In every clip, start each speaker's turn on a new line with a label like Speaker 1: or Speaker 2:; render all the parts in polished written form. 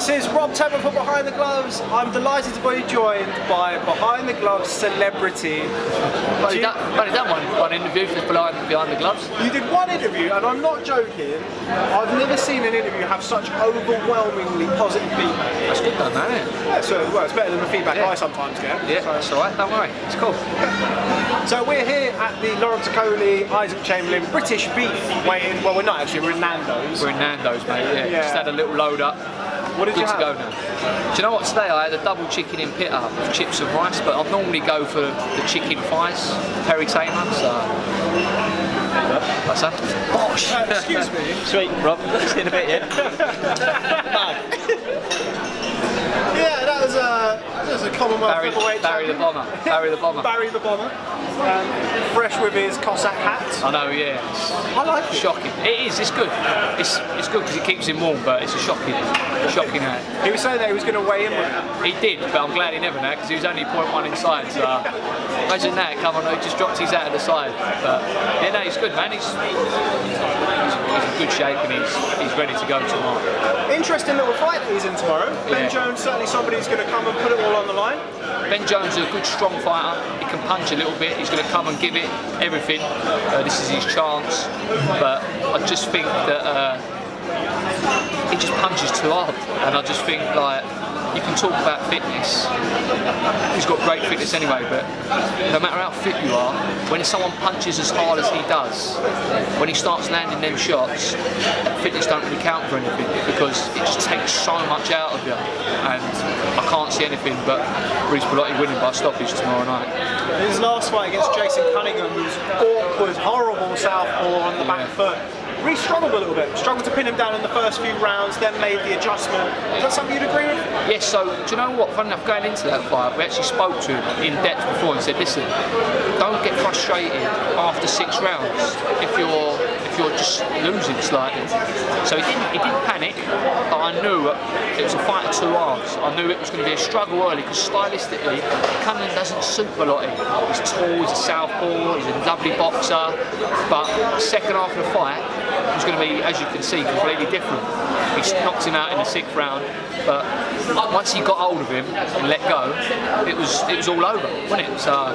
Speaker 1: This is Rob Tebbutt for Behind the Gloves. I'm delighted to be joined by Behind the Gloves celebrity.
Speaker 2: I've only done one interview for Behind the Gloves.
Speaker 1: You did one interview, and I'm not joking. I've never seen an interview have such overwhelmingly positive feedback.
Speaker 2: That's good though, man, isn't it?
Speaker 1: Yeah, so, well, it's better than the feedback I sometimes get.
Speaker 2: Yeah,
Speaker 1: so.
Speaker 2: that's alright, don't worry. It's cool.
Speaker 1: So we're here at the Lawrence Coley, Isaac Chamberlain British Beef weigh-in. Well, we're not actually, we're in NANDO'S.
Speaker 2: We're in NANDO'S, mate, yeah. Just had a little load up.
Speaker 1: What did you have?
Speaker 2: Good to go now. Do you know what, today I had a double chicken in pita with chips and rice, but I normally go for the chicken thighs, peri tamer, so... What's that? Bosh!
Speaker 1: Excuse me.
Speaker 2: Sweet, Rob. See in a bit, yeah?
Speaker 1: Yeah, that was a Commonwealth featherweight
Speaker 2: Barry the Bomber. Barry the Bomber.
Speaker 1: Barry the Bomber. Fresh with his Cossack hat.
Speaker 2: I know, yeah.
Speaker 1: I like it.
Speaker 2: Shocking. It is, it's good. It's good because it keeps him warm, but it's a shocking hat.
Speaker 1: He was saying that he was going to weigh in with it.
Speaker 2: He did, but I'm glad he never now because he was only 0.1 inside, so imagine that, come on, he just dropped his hat at the side. But yeah, no, he's good, man. He's in good shape and he's ready to go tomorrow.
Speaker 1: Interesting little fight that he's in tomorrow. Ben Jones, certainly somebody who's going to come and put it all on the line.
Speaker 2: Ben Jones is a good, strong fighter. He can punch a little bit. He's going to come and give it everything. This is his chance. But I just think that he just punches too hard. And I just think, like, you can talk about fitness. He's got great fitness anyway, but no matter how fit you are, when someone punches as hard as he does, when he starts landing them shots, fitness don't really count for anything because it just takes so much out of you. And I can't see anything but Bellotti winning by stoppage tomorrow night.
Speaker 1: His last fight against Jason Cunningham was awkward, horrible southpaw on the back foot. Really struggled a little bit. Struggled to pin him down in the first few rounds, then made the adjustment. Is that something you'd agree with?
Speaker 2: Yes, so do you know what? Funny enough, going into that fight, we actually spoke to him in depth before and said, listen, don't get frustrated after 6 rounds if you're just losing slightly. So he didn't panic, but I knew it was a fight of 2 halves. I knew it was going to be a struggle early because stylistically, Cunningham doesn't suit Bellotti. He's tall, he's a southpaw, he's a lovely boxer, but second half of the fight, it was going to be, as you can see, completely different. He knocked him out in the 6th round, but once he got hold of him and let go, it was all over, wasn't it? So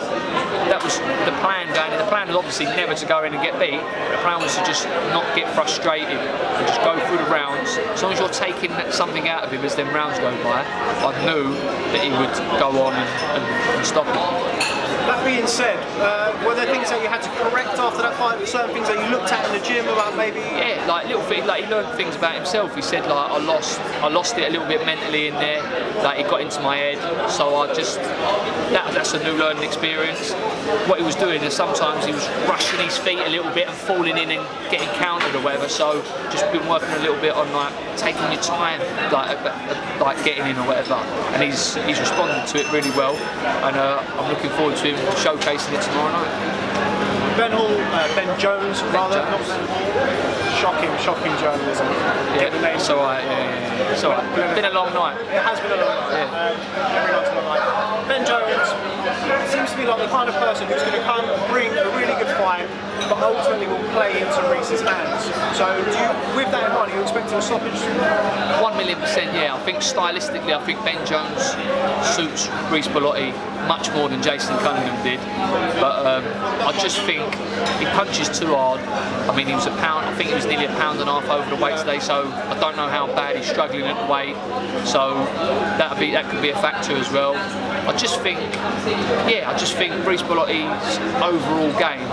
Speaker 2: that was the plan going in. The plan was obviously never to go in and get beat. The plan was to just not get frustrated and just go through the rounds. As long as you're taking something out of him as them rounds go by, I knew that he would go on and stop him.
Speaker 1: That being said, were there things that you had to correct after that fight? Certain things that you looked at in the gym about maybe? Yeah,
Speaker 2: like little things. Like he learned things about himself. He said like I lost it a little bit mentally in there. Like it got into my head. So I just that's a new learning experience. What he was doing is sometimes he was rushing his feet a little bit and falling in and getting countered or whatever. So just been working a little bit on like taking your time, like getting in or whatever. And he's responded to it really well. And I'm looking forward to him showcasing it tomorrow night.
Speaker 1: Ben Jones, rather. Shocking journalism.
Speaker 2: Yeah, it's alright, yeah. It's alright. It's been a long night.
Speaker 1: It has been a long night. Every night's a long night. Ben Jones seems to be like the kind of person who's going to come and bring a really good fight, but ultimately will play into Reese's hands. So, with that in mind, are you expecting a stoppage?
Speaker 2: 1,000,000%, yeah. I think stylistically, I think Ben Jones suits Reece Bellotti much more than Jason Cunningham did. But I just think he punches too hard. I mean, he was I think he was nearly 1.5 pounds over the weight today, so I don't know how bad he's struggling at the weight. So that could be a factor as well. I just think Reece Bellotti's overall game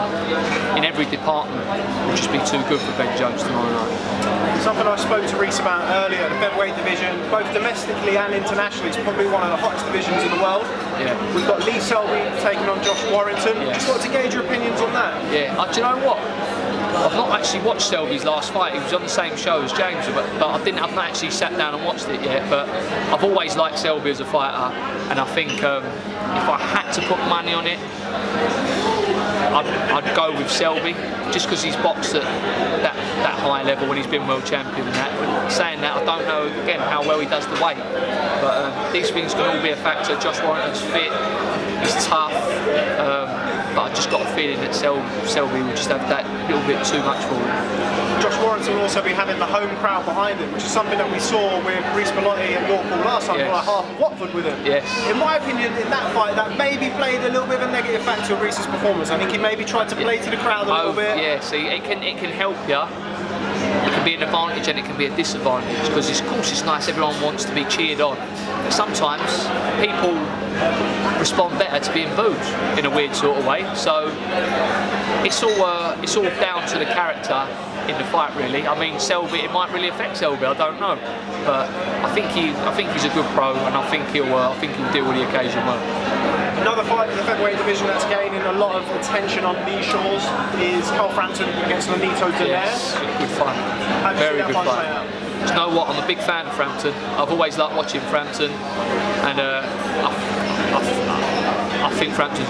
Speaker 2: in every department will just be too good for Ben Jones tomorrow night.
Speaker 1: Something I spoke to Reece about earlier, the featherweight division, both domestically and internationally, is probably one of the hottest divisions in the world.
Speaker 2: Yeah.
Speaker 1: We've got Lee Selby taking on Josh Warrington.
Speaker 2: Yes.
Speaker 1: Just wanted to gauge your opinions on that.
Speaker 2: Yeah, do you know what? I've not actually watched Selby's last fight. He was on the same show as James, but I've not actually sat down and watched it yet. But I've always liked Selby as a fighter, and I think if I had to put money on it, I'd go with Selby, just because he's boxed at that high level when he's been world champion and that. But saying that, I don't know again how well he does the weight, but these things can all be a factor. Josh Warrington's fit, he's tough, but I just got a feeling that Selby will just have that little bit too much for him.
Speaker 1: Josh Warrington will also be having the home crowd behind him, which is something that we saw with Bellotti and York last time, like half of Watford with him.
Speaker 2: Yes.
Speaker 1: In my opinion, in that fight, that maybe played a little bit of a negative factor of Reese's performance. I think he maybe tried to play to the crowd a little bit.
Speaker 2: Yeah, see, it can help you. It can be an advantage and it can be a disadvantage, because of course it's nice, everyone wants to be cheered on. But sometimes people respond better to being booed in a weird sort of way. So it's all down to the character in the fight, really. I mean, Selby, it might really affect Selby, I don't know, but I think he's a good pro, and I think he'll deal with the occasion well.
Speaker 1: Another fight in the featherweight division that's gaining a lot of attention on these shores is Frampton against DeGALE.
Speaker 2: Yes, good fight. Very good fight. Do you know what? I'm a big fan of Frampton. I've always liked watching Frampton, and I think Frampton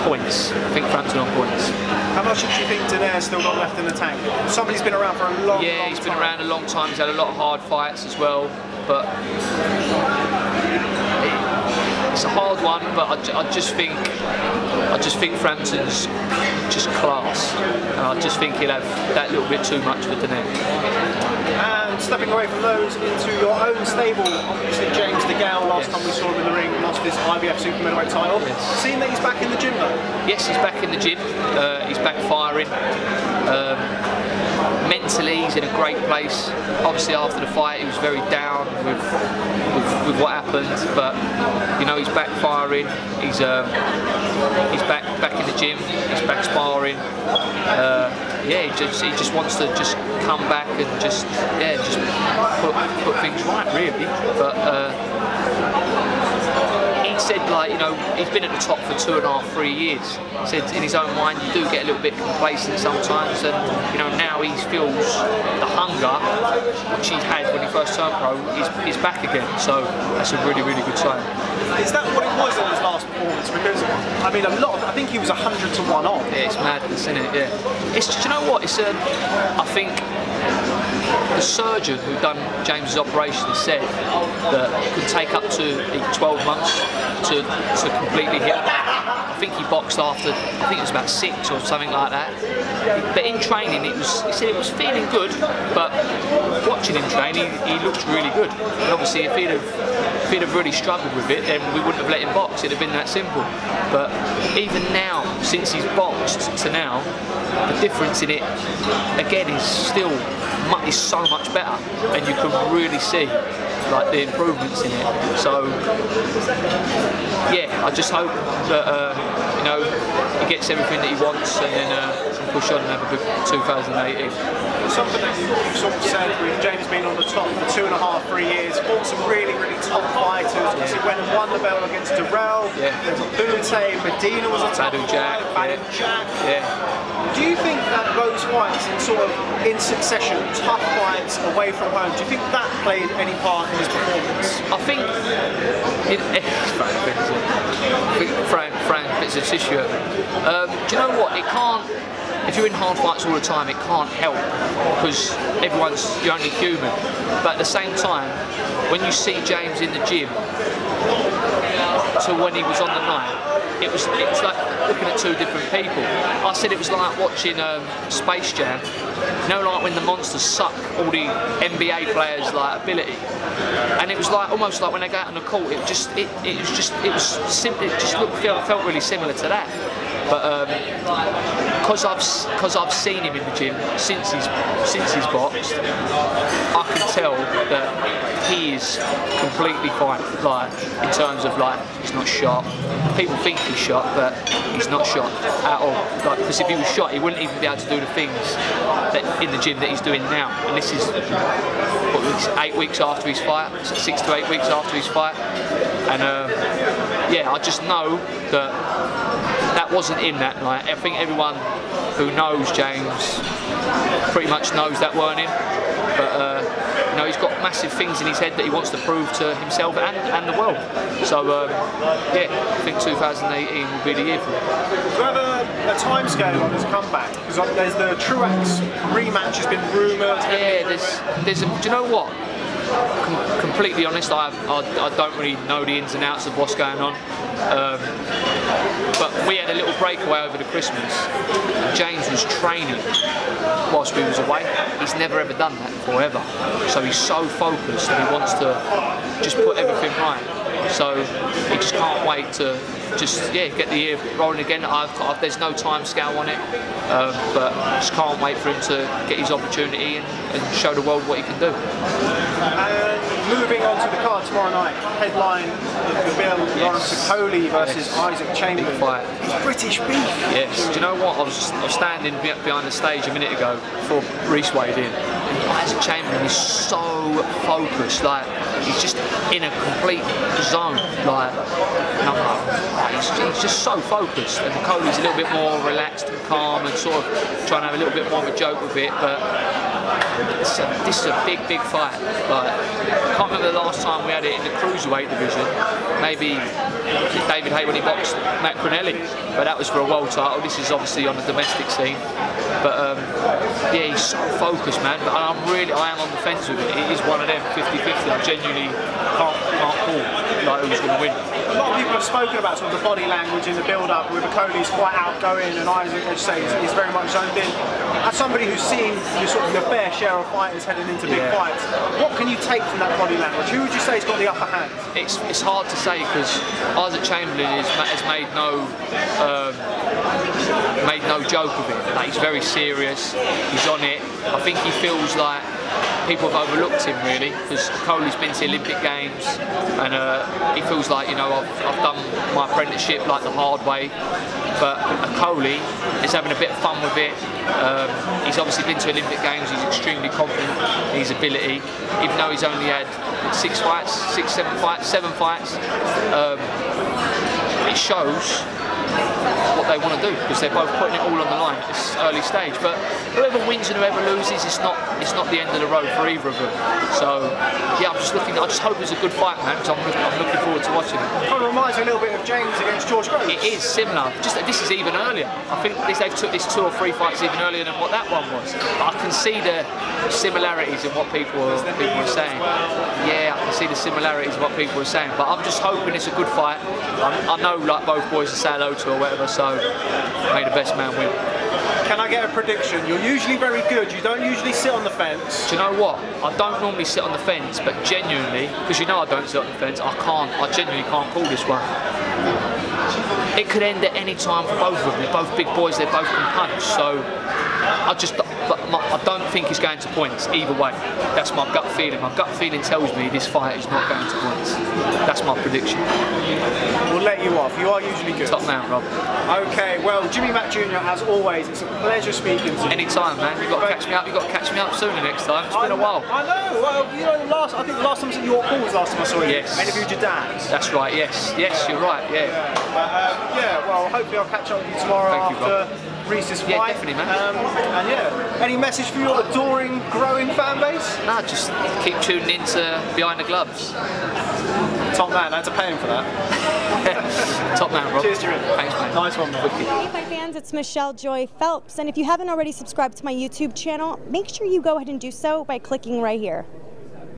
Speaker 2: points. I think Frampton on points.
Speaker 1: How much do you think DeGALE's still got left in the tank? Somebody's been around for a long time.
Speaker 2: Yeah, he's been around a long time. He's had a lot of hard fights as well, but it's a hard one. But I just think Frampton's just class, and I just think he'll have that little bit too much for DeGALE.
Speaker 1: And stepping away from those into your own stable, obviously James DeGALE, last time we saw him in the ring, lost his IBF super middleweight title.
Speaker 2: Yes.
Speaker 1: Seeing that he's back in the gym though?
Speaker 2: Yes, he's back in the gym. He's back firing. Mentally, he's in a great place. Obviously, after the fight, he was very down with what happened, but you know, he's back firing. He's back in the gym. He's back sparring. Yeah, he just wants to just come back and just put things right, really. But he said, like, you know, he's been at the top for 2.5, 3 years. He said in his own mind, you do get a little bit complacent sometimes, and you know, now he feels the hunger which he had when he first turned pro is back again. So that's a really, really good sign.
Speaker 1: Is that what it was in his last performance? Because I mean, I think he was 100 to 1 on.
Speaker 2: Yeah, it's madness, isn't it? Yeah. It's, do you know what? It's I think the surgeon who done James's operation said that it could take up to 12 months to completely heal. I think he boxed after, I think it was about 6 or something like that. But in training, he said it was feeling good, but watching him train, he looked really good. And obviously, if he'd have really struggled with it, then we wouldn't have let him box. It'd have been that simple. But even now, since he's boxed to now, the difference in it again is still so much better, and you can really see like the improvements in it. So yeah, I just hope that you know, he gets everything that he wants, and then can push on and have a good 2018.
Speaker 1: Something that you've sort of said with James being on the top for 2.5, 3 years, fought some really, really top fighters. He went and won the belt against DeGALE. Yeah. Butte, Medina was a tough fight. Jack. Yeah. Do you think that those fights, in succession, tough fights away from home, do you think that played any part in his performance?
Speaker 2: I think Frank bits of tissue. Do you know what? It can't. If you're in hard fights all the time, it can't help, because you're only human. But at the same time, when you see James in the gym to when he was on the night, it was like looking at two different people. I said it was like watching Space Jam. You know, like when the monsters suck all the NBA players' like ability, and it was like almost like when they go out on the court. It felt really similar to that. But because I've seen him in the gym since he's boxed, I can tell that he is completely fine. Like in terms of like, he's not shot. People think he's shot, but he's not shot at all. Like, because if he was shot, he wouldn't even be able to do the things that in the gym that he's doing now. And this is what, 8 weeks after his fight, 6 to 8 weeks after his fight, and yeah, I just know that that wasn't in that night. I think everyone who knows James pretty much knows that weren't him. But you know, he's got massive things in his head that he wants to prove to himself and the world. So yeah, I think 2018 will be the year for him.
Speaker 1: Do you have a timescale on his comeback? Because there's the Truex rematch has been rumoured.
Speaker 2: Yeah, there's a, do you know what? Completely honest, I don't really know the ins and outs of what's going on. But we had a little breakaway over the Christmas. James was training whilst we was away. He's never ever done that before, ever. So he's so focused and he wants to just put everything right. So he just can't wait to just get the year rolling again. There's no time scale on it, but just can't wait for him to get his opportunity and show the world what he can do.
Speaker 1: And moving on to the card tomorrow night, headline the BELLOTTI versus Isaac Chamberlain.
Speaker 2: Big fight.
Speaker 1: It's British beef.
Speaker 2: Yes. Do you know what? I was standing behind the stage a minute ago before Reece weighed in. Isaac Chamberlain is so focused, like he's just in a complete zone, like he's just so focused, and Cody's a little bit more relaxed and calm and sort of trying to have a little bit more of a joke with it, but this is a big fight. Like, I can't remember the last time we had it in the cruiserweight division. Maybe David Hay when he boxed Matt Cronelli, but that was for a world title. This is obviously on the domestic scene. But yeah, he's so focused, man. But I am on the fence with it. It is one of them, 50-50. I genuinely can't call like who's going to win.
Speaker 1: A lot of people have spoken about sort of the body language in the build-up, with Cody's quite outgoing and Isaac, as you say, is very much zoned in. As somebody who's seen sort of your fair share of fighters heading into big fights, what can you take from that body language? Who would you say has got the upper hand?
Speaker 2: It's hard to say, because Isaac Chamberlain has made no joke of it. Like, he's very serious. He's on it. I think he feels like people have overlooked him, really, because Coley's been to the Olympic Games, and he feels like, you know, I've done my apprenticeship like the hard way. But Coley is having a bit of fun with it. He's obviously been to Olympic Games. He's extremely confident in his ability, even though he's only had 7 fights. It shows what they want to do, because they're both putting it all on the line at this early stage. But whoever wins and whoever loses, it's not the end of the road for either of them. So yeah, I just hope it's a good fight, man, because I'm looking forward to watching it.
Speaker 1: Kind of reminds me a little bit of James against George Groves.
Speaker 2: It is similar. Just this is even earlier. I think they've took this 2 or 3 fights even earlier than what that one was. But I can see the similarities in what people are saying. Yeah, I can see the similarities in what people are saying. But I'm just hoping it's a good fight. I know, like, both boys will say hello to or whatever, so may the best man win.
Speaker 1: Can I get a prediction? You're usually very good. You don't usually sit on the fence.
Speaker 2: Do you know what? I don't normally sit on the fence, but genuinely, because you know I don't sit on the fence, I genuinely can't call this one. It could end at any time for both of them. They're both big boys, they both can punch, so I don't think it's going to points either way. That's my gut feeling. My gut feeling tells me this fight is not going to points. That's my prediction.
Speaker 1: We'll let you off. You are usually good.
Speaker 2: Top man, Rob.
Speaker 1: Okay, well, Jimmy Mack Jr., as always, it's a pleasure speaking to you.
Speaker 2: Anytime, man. You've got to catch me up. You've got to catch me up sooner next time. It's been a while.
Speaker 1: I know. Well, you know, I think the last time I was at York Hall was the last time I saw you.
Speaker 2: Yes.
Speaker 1: I interviewed your dad.
Speaker 2: That's right. Yes. Yes, you're right. Yeah.
Speaker 1: Yeah. Well, hopefully I'll catch up with you tomorrow after Reece's fight.
Speaker 2: Yeah, definitely, man.
Speaker 1: And yeah, any message for your adoring, growing fan base?
Speaker 2: Nah, just keep tuning into Behind the Gloves.
Speaker 1: Top man, I had to pay him for that.
Speaker 2: Top man, Rob.
Speaker 1: Cheers, Jimmy.
Speaker 2: Thanks, man.
Speaker 1: Nice one, man.
Speaker 3: Hey, fight fans, it's Michelle Joy Phelps, and if you haven't already subscribed to my YouTube channel, make sure you go ahead and do so by clicking right here.